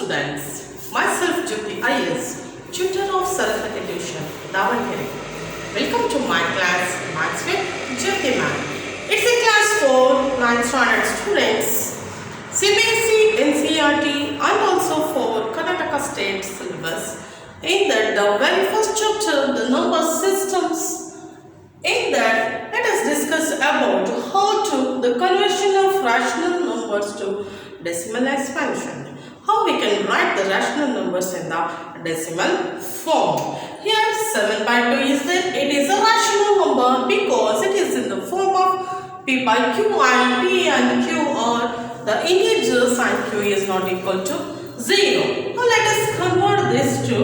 students, myself Jyoti IS, tutor of self-education, Davangere. Welcome to my class, Maths with Jyoti ma'am. It's a class for 9th standard students, CBSE, NCERT and also for Karnataka State syllabus. In that, the very first chapter, the number systems. In that, let us discuss about how to the conversion of rational numbers to decimal expansion. How we can write the rational numbers in the decimal form. Here 7 by 2 is there. It is a rational number because it is in the form of P by Q and P and Q are the integers and Q is not equal to 0. Now let us convert this to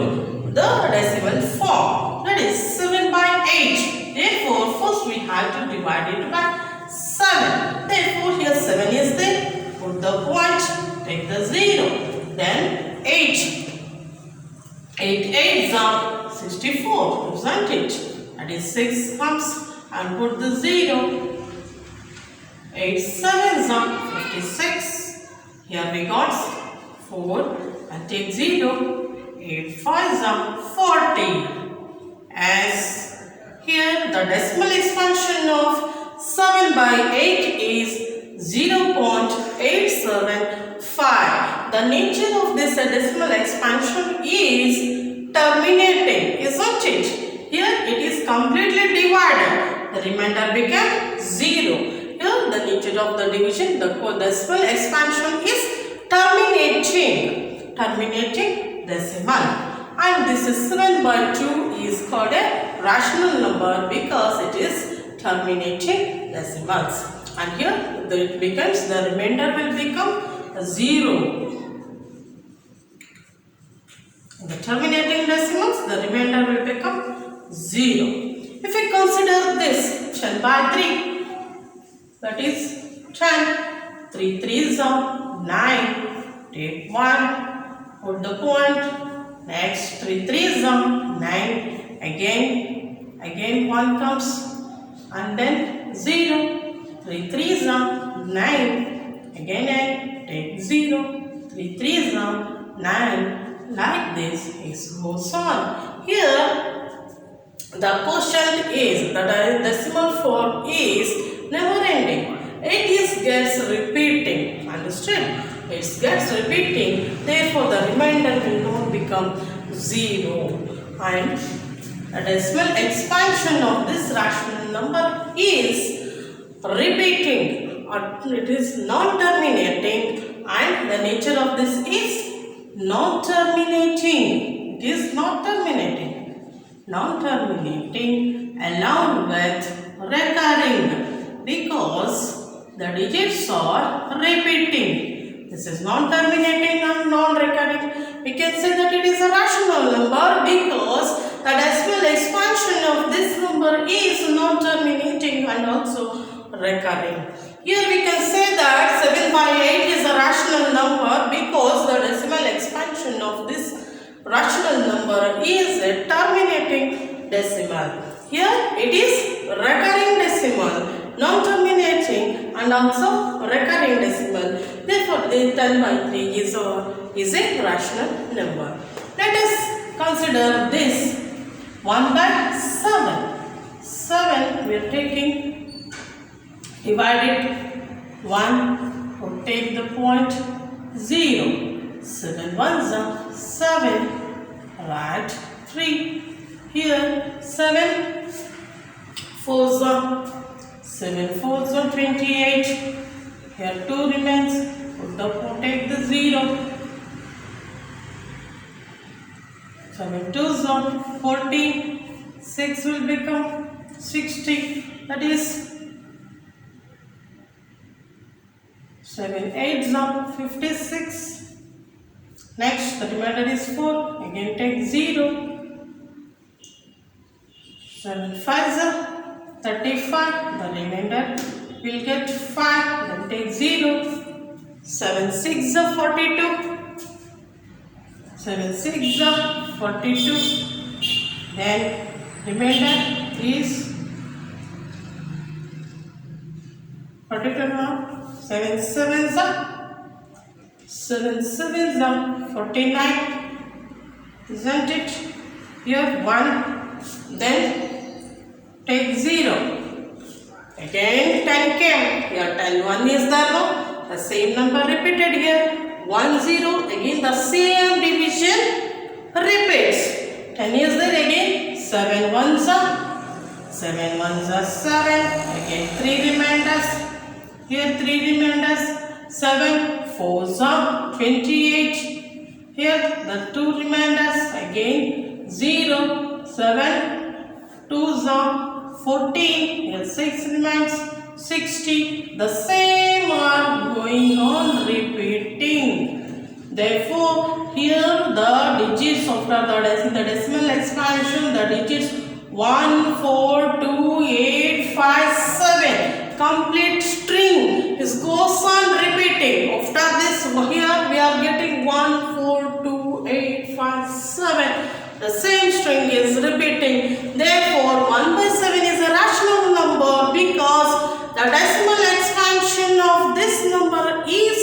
the decimal form. That is 7 by 8. Therefore, first we have to divide it by 7. Therefore, here 7 is there. Put the point, take the 0. Then 8. 8 8s are 64, isn't it? That is 6 comes and put the 0. 8 7s are 56. Here we got 4 and take 0. 8 5s are 40. As here the decimal expansion of 7 by 8 is 0.875. The nature of this decimal expansion is terminating, isn't it? Here it is completely divided. The remainder became 0. Here the nature of the division, the decimal expansion is terminating decimal. And this is 7 by 2 is called a rational number because it is terminating decimals. And here it becomes, the remainder will become 0. In the terminating decimals, the remainder will become 0. If we consider this 10 by 3, that is 10. 3 3s are 9. Take 1, put the point. Next 3 3s are 9. Again 1 comes and then 0. 3 3s are 9. Again take 0. 3 3s are 9. Like this it goes on. Here the quotient is, the decimal form is never ending. It gets repeating. Understood? It gets repeating. Therefore, the remainder will not become 0. And the decimal expansion of this rational number is repeating, or it is non-terminating, and the nature of this is non-terminating. It is not terminating. Non-terminating along with recurring because the digits are repeating. This is non-terminating and non-recurring. We can say that it is a rational number because the decimal expansion of this number is non-terminating and also recurring. Here we can say that 7 by 8 is a rational number because the decimal expansion of this rational number is a terminating decimal. Here it is recurring decimal, non-terminating and also recurring decimal. Therefore, the 10 by 3 is a rational number. Let us consider this 1 by 7. 7 we are taking, divide it 1, or take the point 0. 7 1s are 7, write 3. Here 7 4s are 28. Here 2 remains. Put the 4, take the 0. 7 2s are 40. 6 will become 60. That is 7 8s are 56. Next, the remainder is 4. Again take 0. 7 5s are 35. The remainder will get 5. Then take 0. 7 6s are 42. 7 6s are 42. Then remainder is 42. 7 7s are 7 sevens are 49, isn't it? Here 1, then take 0. Again 10 came. Here 10 1 is there, no? The same number repeated here. 1 0. Again the same division repeats. 10 is there again. 7 ones are 7 ones are 7. Again 3 remainders. Here 3 remainders. 7 fours are 28. Here the 2 remainders. Again 0 7 2s are 14. Here 6 remains 60. The same are going on repeating. Therefore, here the digits after the decimal expansion, the digits 1, 4, 2, 8, 5, 7. Complete string goes on repeating. After this, here we are getting 1, 4, 2, 8, 5, 7. The same string is repeating. Therefore, 1 by 7 is a rational number because the decimal expansion of this number is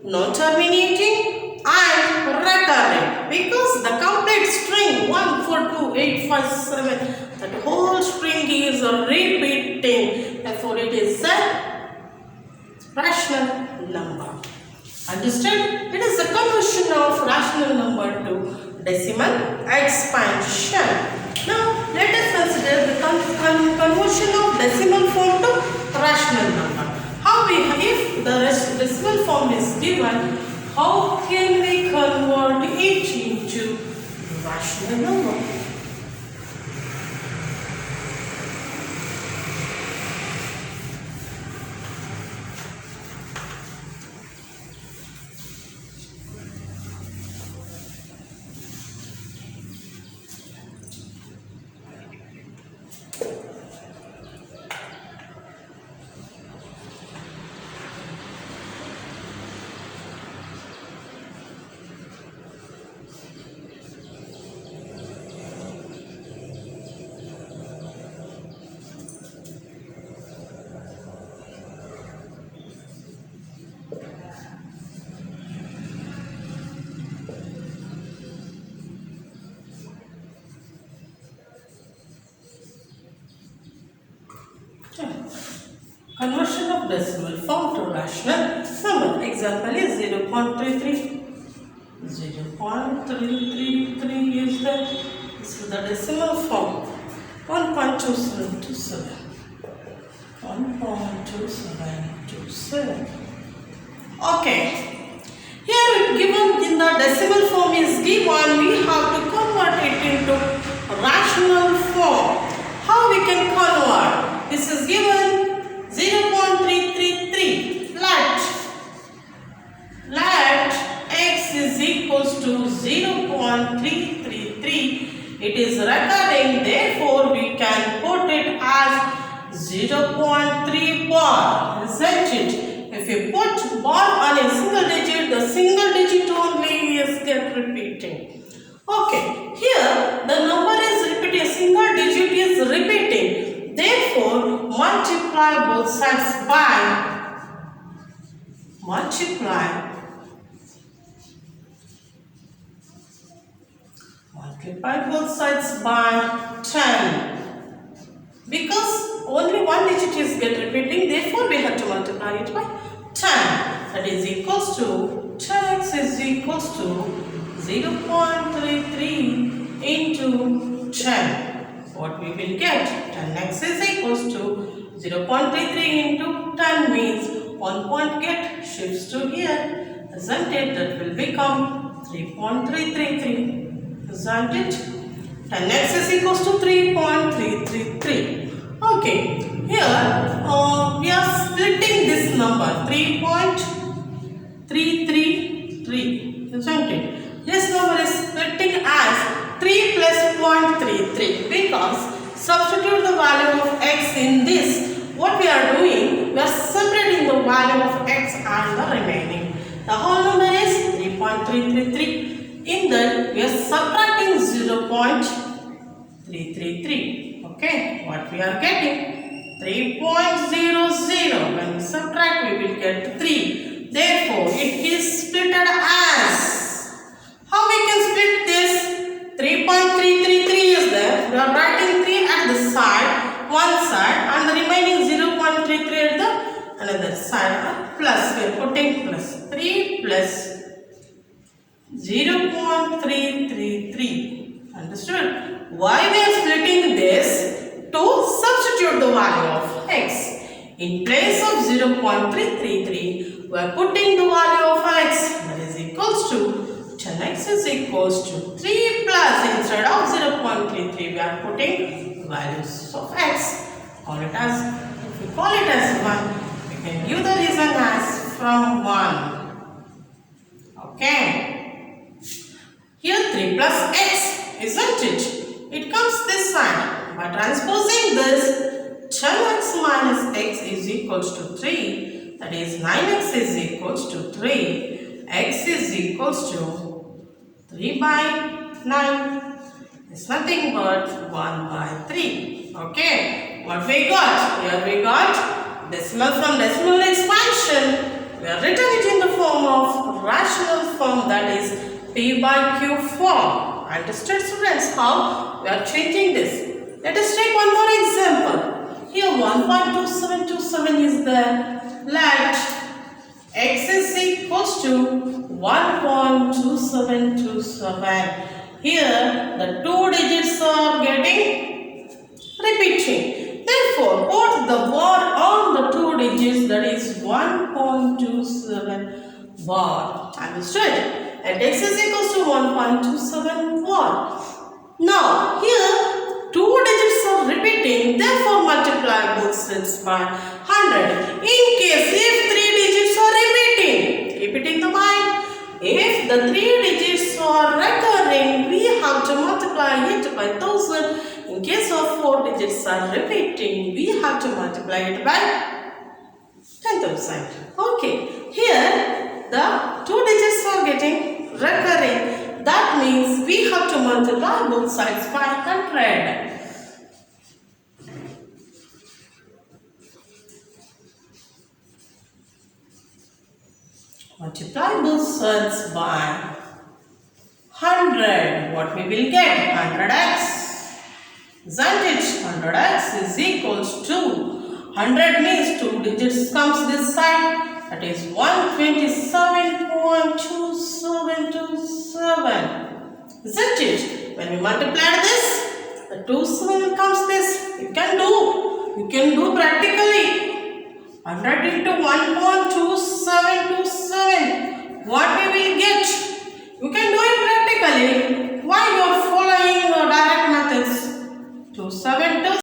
non-terminating and recurring. Because the complete string 1, 4, 2, 8, 5, 7, that whole string is repeating. Therefore, it is a rational number. Understand? It is a conversion of rational number to decimal expansion. Now, let us consider the conversion of decimal form to rational number. If the decimal form is given, how can we convert it into rational number? Conversion of decimal form to rational number. Example is 0.33. 0.333 is this is the decimal form. 1.2727. 1.2727. Okay. Here given in the decimal form is given, we have to convert it into rational form. How we can convert? This is given 0.333. Let x is equals to 0.333. It is recurring, therefore we can put it as 0.3 bar, isn't it? If you put bar on a single digit, the single digit only is get repeating. Okay, here the number is repeating, a single digit is repeating. Therefore, multiply both sides by multiply both sides by 10. Because only one digit is get repeating, therefore we have to multiply it by 10. That is equals to 10x is equals to 0.33 into 10. What we will get? 10x is equals to 0.33 into 10 means 1 point get shifts to here. Isn't it? That will become 3.333. Isn't it? 10x is equals to 3.333. Okay. Here we are splitting this number 3.333. Isn't it? This number is splitting as 3 plus 0.33 because substitute the value of x in this. What we are doing, we are separating the value of x and the remaining. The whole number is 3.333. In that, we are subtracting 0.333. Okay, what we are getting? 3.00. When we subtract, we will get 3. Therefore, it is splitted as. How we can split this? 3.333 is there. We are writing 3 at the side, one side, and the remaining 0.33 at the another side. Plus, we are putting plus 3 plus 0.333. Understood? Why we are splitting this? To substitute the value of x. In place of 0.333, we are putting the value of x, that is equals to 10x is equals to 3 plus, instead of 0.33, we are putting values of x. Call it as, if we call it as 1, we can give the reason as from 1. Okay. Here 3 plus x, isn't it? It comes this side. By transposing this, 10x minus x is equals to 3. That is 9x is equals to 3. X is equals to 3 by 9. It's nothing but 1 by 3. Okay. What we got? Here we got decimal from decimal expansion. We are written it in the form of rational form, that is p by q form. Understood, students, how we are changing this? Let us take one more example. Here 1.2727 is there. Let x is equals to 1.2727. Here the two digits are getting repeating. Therefore, put the bar on the two digits, that is 1.27 bar. Understood? And x is equals to 1.27 bar. Now, here two digits are repeating, therefore multiply both sides by 100. In case if three digits are repeating, keep it in the mind. If the three digits are recurring, we have to multiply it by 1000. In case of four digits are repeating, we have to multiply it by 10,000. Okay, here the two digits are getting recurring. That means we have to multiply both sides by 100. Multiply both sides by 100. What we will get? 100x. Isn't it? 100x is equals to 100 means two digits comes this side. That is 127.2727. Isn't it? When we multiply this, the 27 comes this. You can do practically. 100 into 1.2727. What we will get?